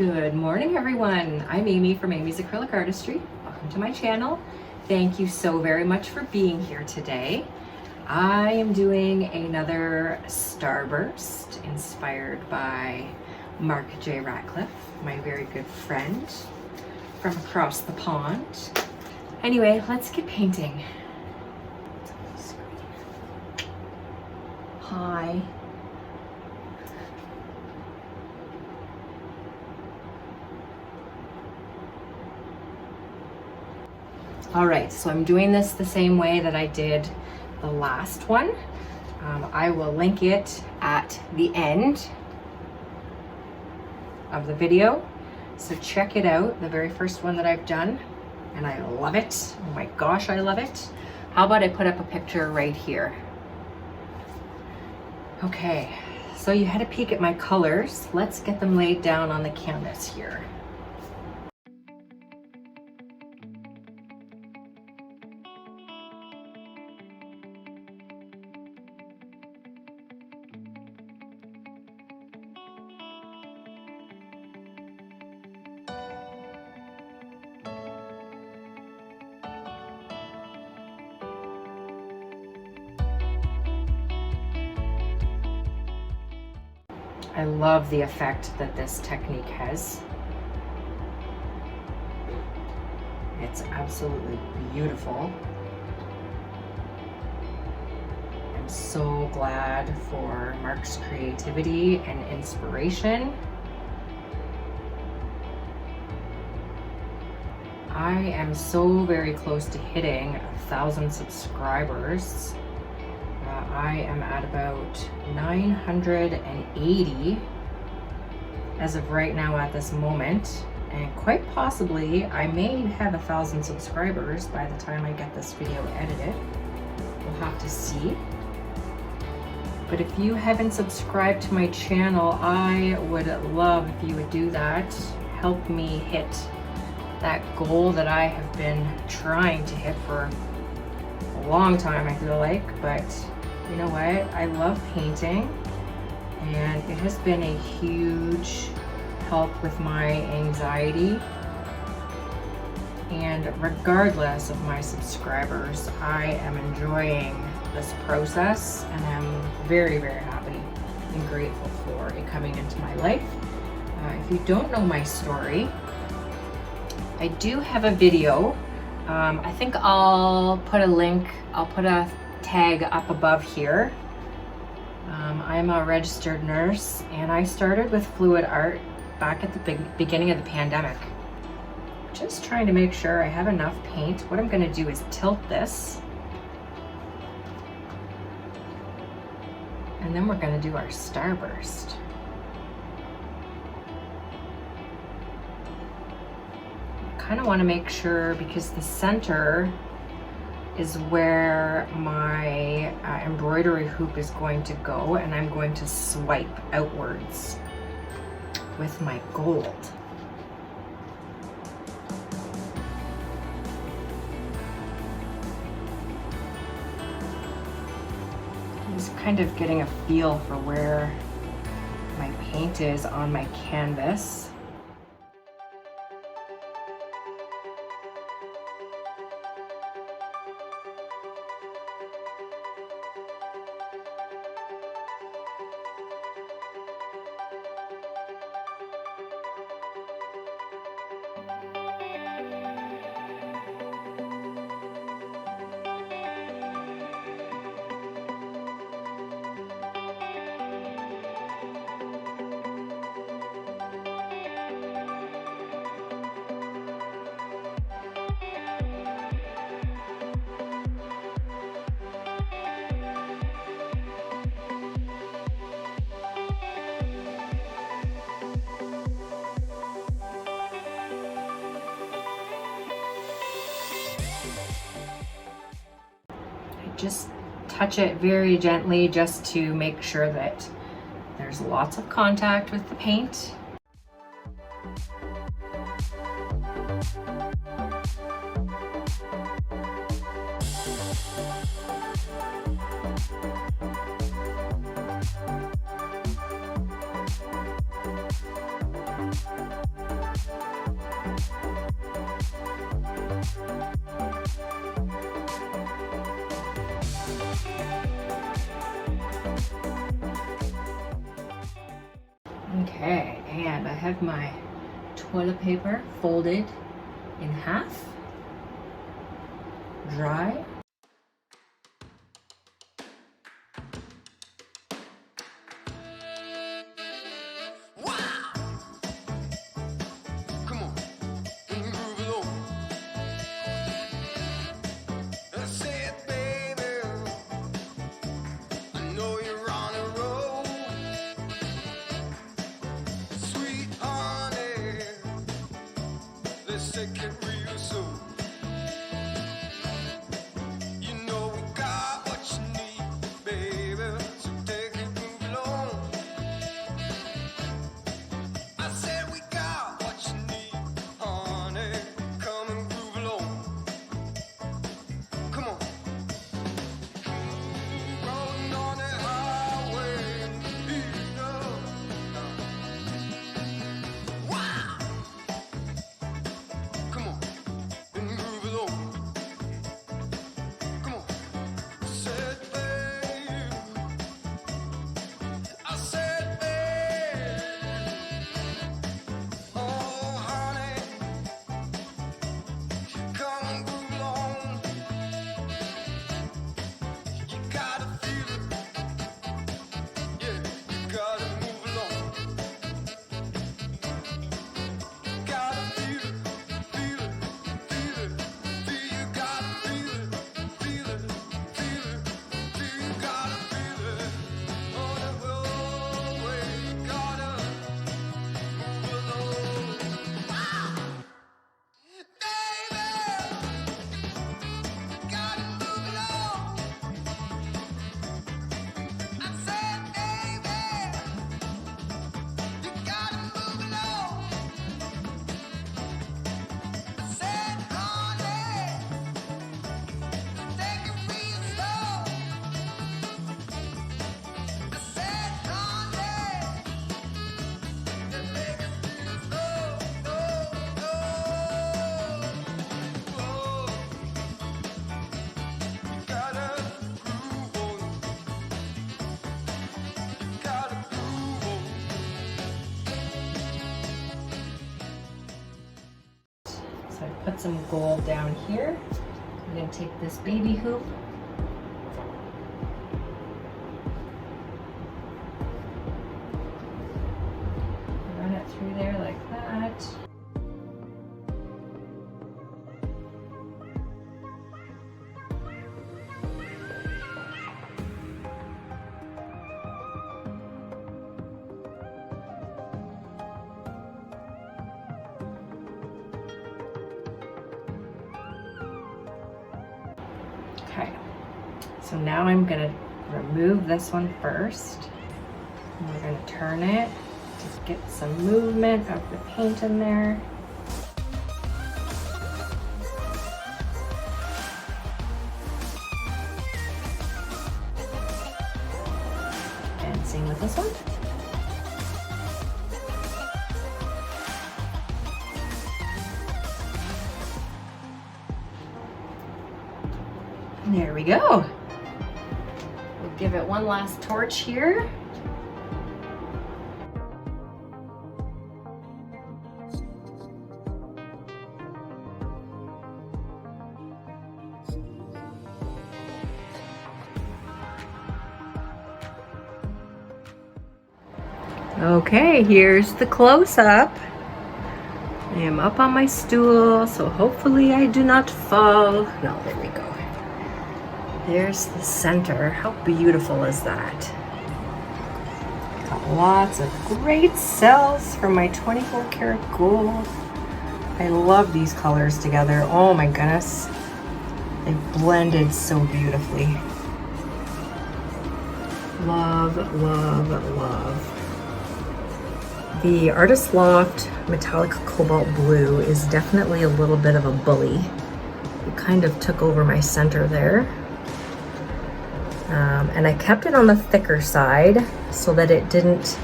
Good morning, everyone. I'm Amy from Amy's Acrylic Artistry. Welcome to my channel. Thank you so very much for being here today. I am doing another starburst inspired by Mark J. Ratcliffe, my very good friend from across the pond. Anyway, let's get painting. Hi. All right, so I'm doing this the same way that I did the last one. I will link it at the end of the video. So check it out, the very first one that I've done, and I love it. Oh my gosh, I love it. How about I put up a picture right here? Okay, so you had a peek at my colors. Let's get them laid down on the canvas here. I love the effect that this technique has. It's absolutely beautiful. I'm so glad for Mark's creativity and inspiration. I am so very close to hitting 1,000 subscribers. I am at about 980 as of right now at this moment, and quite possibly I may have 1,000 subscribers by the time I get this video edited. We'll have to see. But if you haven't subscribed to my channel, I would love if you would do that. Help me hit that goal that I have been trying to hit for a long time, I feel like, but you know what? I love painting, and it has been a huge help with my anxiety. And regardless of my subscribers, I am enjoying this process, and I'm very, very happy and grateful for it coming into my life. If you don't know my story, I do have a video. I think I'll put a link, I'll put a tag up above here. I'm a registered nurse, and I started with fluid art back at the beginning of the pandemic. Just trying to make sure I have enough paint. What I'm going to do is tilt this, and then we're going to do our starburst. Kind of want to make sure, because the center is where my embroidery hoop is going to go, and I'm going to swipe outwards with my gold. Just kind of getting a feel for where my paint is on my canvas. Just touch it very gently just to make sure that there's lots of contact with the paint. Okay, and I have my toilet paper folded in half, dry. So I put some gold down here. I'm going to take this baby hoop, run it through there like that. Okay, so now I'm gonna remove this one first. And we're gonna turn it to get some movement of the paint in there. And same with this one. There we go. We'll give it one last torch here. Okay, here's the close-up. I am up on my stool, so hopefully I do not fall. No, there we go. There's the center. How beautiful is that? Got lots of great cells from my 24 karat gold. I love these colors together. Oh my goodness. They blended so beautifully. Love, love, love. The Artist Loft Metallic Cobalt Blue is definitely a little bit of a bully. It kind of took over my center there. And I kept it on the thicker side so that it didn't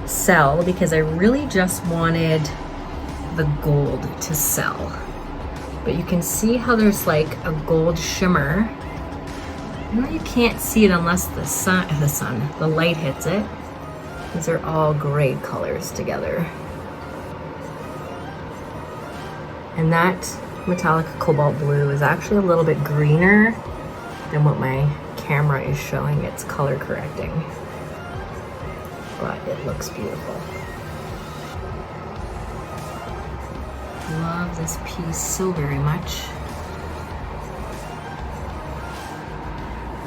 sell, because I really just wanted the gold to sell. But you can see how there's like a gold shimmer. You know, you can't see it unless the light hits it. These are all great colors together. And that metallic cobalt blue is actually a little bit greener than what my camera is showing. It's color correcting, but it looks beautiful. Love this piece so very much.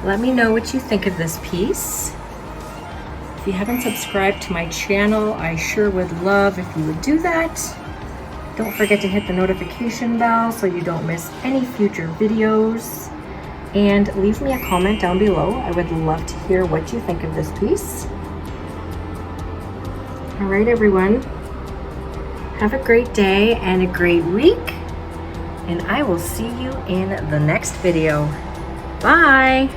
Let me know what you think of this piece. If you haven't subscribed to my channel, I sure would love if you would do that. Don't forget to hit the notification bell so you don't miss any future videos. And leave me a comment down below. I would love to hear what you think of this piece. All right, everyone. Have a great day and a great week. And I will see you in the next video. Bye.